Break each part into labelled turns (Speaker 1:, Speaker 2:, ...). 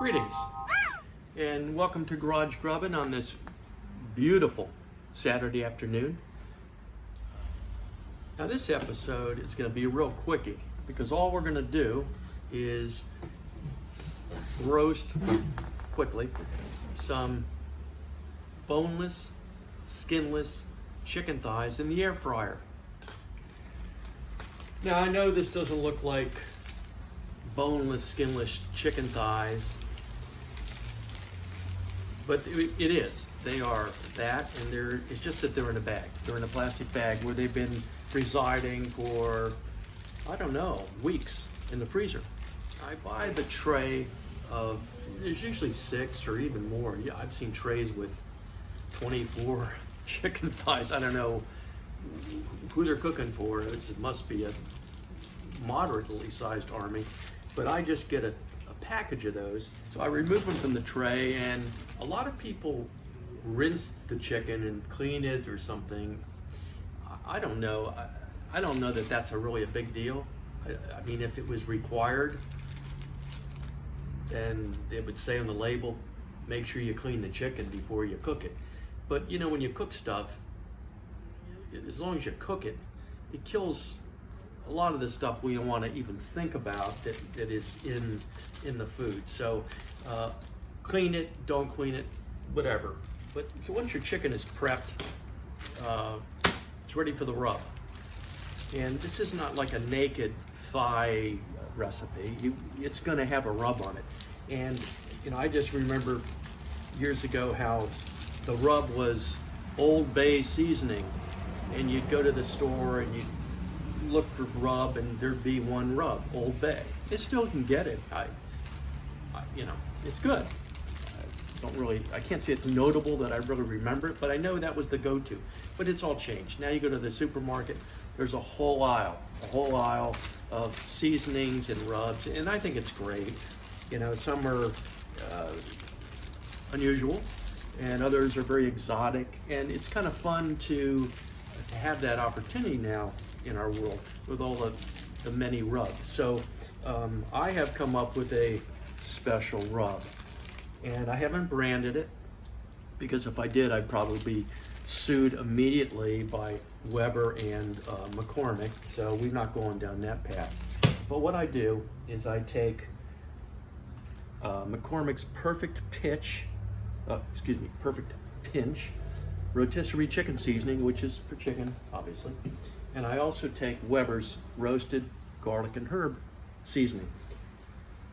Speaker 1: Greetings and welcome to Garage Grubbin on this beautiful Saturday afternoon. Now this episode is going to be a real quickie because all we're going to do is roast quickly some boneless, skinless chicken thighs in the air fryer. Now I know this doesn't look like boneless, skinless chicken thighs, but it is. They are that, and it's just that they're in a bag. They're in a plastic bag where they've been residing for, I don't know, weeks in the freezer. I buy the tray of, there's usually 6 or even more. Yeah, I've seen trays with 24 chicken thighs. I don't know who they're cooking for. It must be a moderately sized army. But I just get a package of those. So I remove them from the tray, and a lot of people rinse the chicken and clean it or something. I don't know. I don't know that that's really a big deal. I mean, if it was required, then they would say on the label, make sure you clean the chicken before you cook it. But you know, when you cook stuff, as long as you cook it, it kills a lot of the stuff we don't want to even think about that is in the food. So clean it, don't clean it, whatever. But so once your chicken is prepped, it's ready for the rub. And this is not like a naked thigh recipe. It's going to have a rub on it. And you know, I just remember years ago how the rub was Old Bay seasoning, and you'd go to the store and you'd look for rub, and there'd be one rub, Old Bay. You still can get it. You know, it's good. I can't say it's notable that I really remember it, but I know that was the go-to. But it's all changed. Now you go to the supermarket, there's a whole aisle of seasonings and rubs, and I think it's great. You know, some are unusual, and others are very exotic, and it's kind of fun to have that opportunity now in our world with all the many rubs. So I have come up with a special rub, and I haven't branded it because if I did, I'd probably be sued immediately by Weber and McCormick, so we're not going down that path. But what I do is I take McCormick's Perfect Pinch rotisserie chicken seasoning, which is for chicken, obviously. And I also take Weber's roasted garlic and herb seasoning.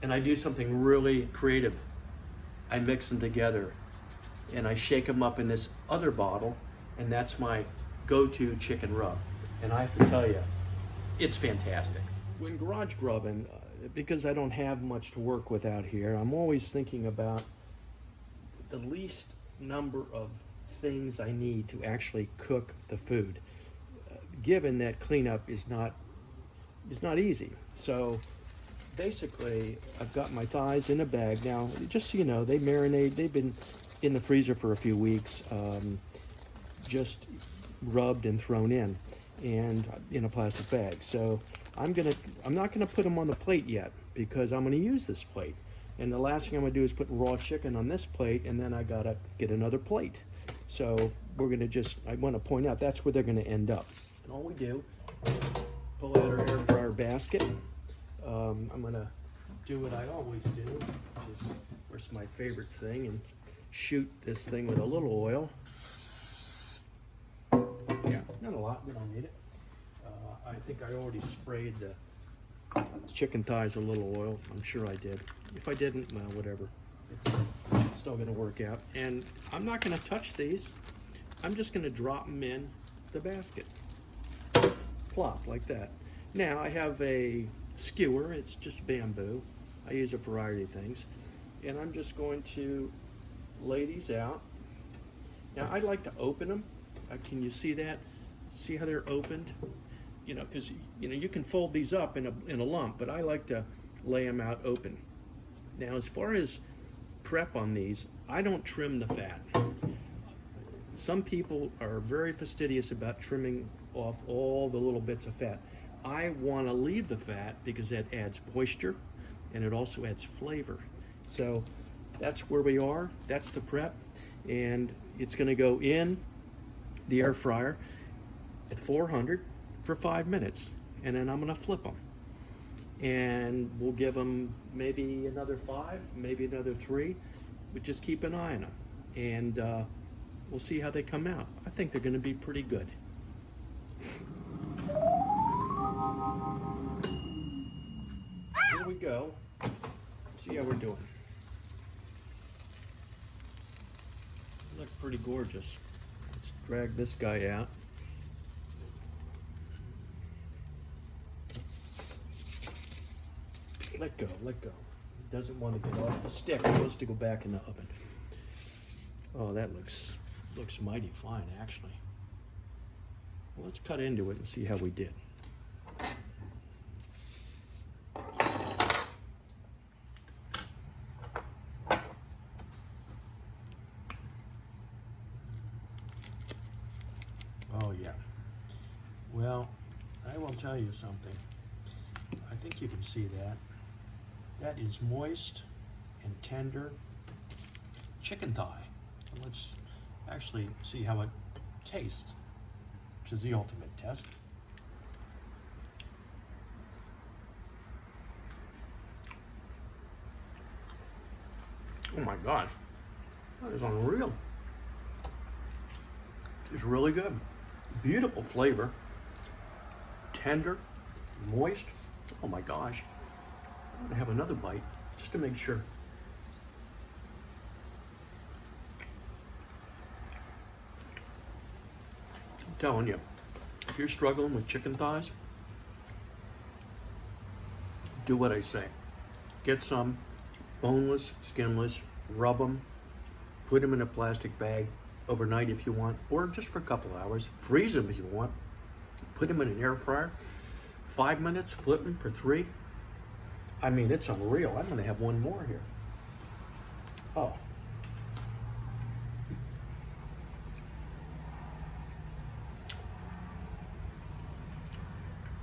Speaker 1: And I do something really creative. I mix them together and I shake them up in this other bottle, and that's my go-to chicken rub. And I have to tell you, it's fantastic. When garage grubbing, because I don't have much to work with out here, I'm always thinking about the least number of things I need to actually cook the food, given that cleanup is not easy. So basically, I've got my thighs in a bag. Now, just so you know, they marinate. They've been in the freezer for a few weeks, just rubbed and thrown in, and in a plastic bag. So I'm not gonna put them on the plate yet because I'm gonna use this plate. And the last thing I'm gonna do is put raw chicken on this plate, and then I gotta get another plate. So we're gonna I wanna point out that's where they're gonna end up. And all we do, pull out our air fryer basket. I'm gonna do what I always do, which is, of course, my favorite thing, and shoot this thing with a little oil. Yeah, not a lot, we don't need it. I think I already sprayed the chicken thighs a little oil. I'm sure I did. If I didn't, well, whatever. It's still gonna work out. And I'm not gonna touch these. I'm just gonna drop them in the basket. Plop, like that. Now I have a skewer, it's just bamboo. I use a variety of things. And I'm just going to lay these out. Now I like to open them. Can you see that? See how they're opened? You know, because you know, you can fold these up in a lump, but I like to lay them out open. Now, as far as prep on these, I don't trim the fat. Some people are very fastidious about trimming off all the little bits of fat. I want to leave the fat because that adds moisture and it also adds flavor. So that's where we are. That's the prep. And it's going to go in the air fryer at 400 for 5 minutes. And then I'm going to flip them. And we'll give them maybe another 5, maybe another 3, but just keep an eye on them. And we'll see how they come out. I think they're going to be pretty good. Here we go. See how we're doing. Look pretty gorgeous. Let's drag this guy out. Let go, let go. It doesn't want to get off the stick. It wants to go back in the oven. Oh, that looks mighty fine, actually. Well, let's cut into it and see how we did. Oh, yeah. Well, I will tell you something. I think you can see that. That is moist and tender chicken thigh. And let's actually see how it tastes, which is the ultimate test. Oh my gosh, that is unreal. It's really good. Beautiful flavor, tender, moist. Oh my gosh. I'm gonna have another bite just to make sure. I'm telling you, if you're struggling with chicken thighs, do what I say. Get some boneless, skinless, rub them, put them in a plastic bag overnight if you want, or just for a couple hours. Freeze them if you want. Put them in an air fryer. 5 minutes, flip them for 3. I mean, it's unreal. I'm gonna have one more here. Oh.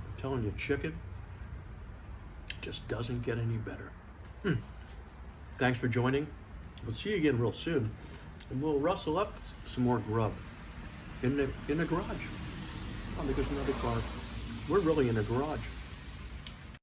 Speaker 1: I'm telling you, chicken just doesn't get any better. Thanks for joining. We'll see you again real soon. And we'll rustle up some more grub in the garage. Oh, there's another car. We're really in a garage.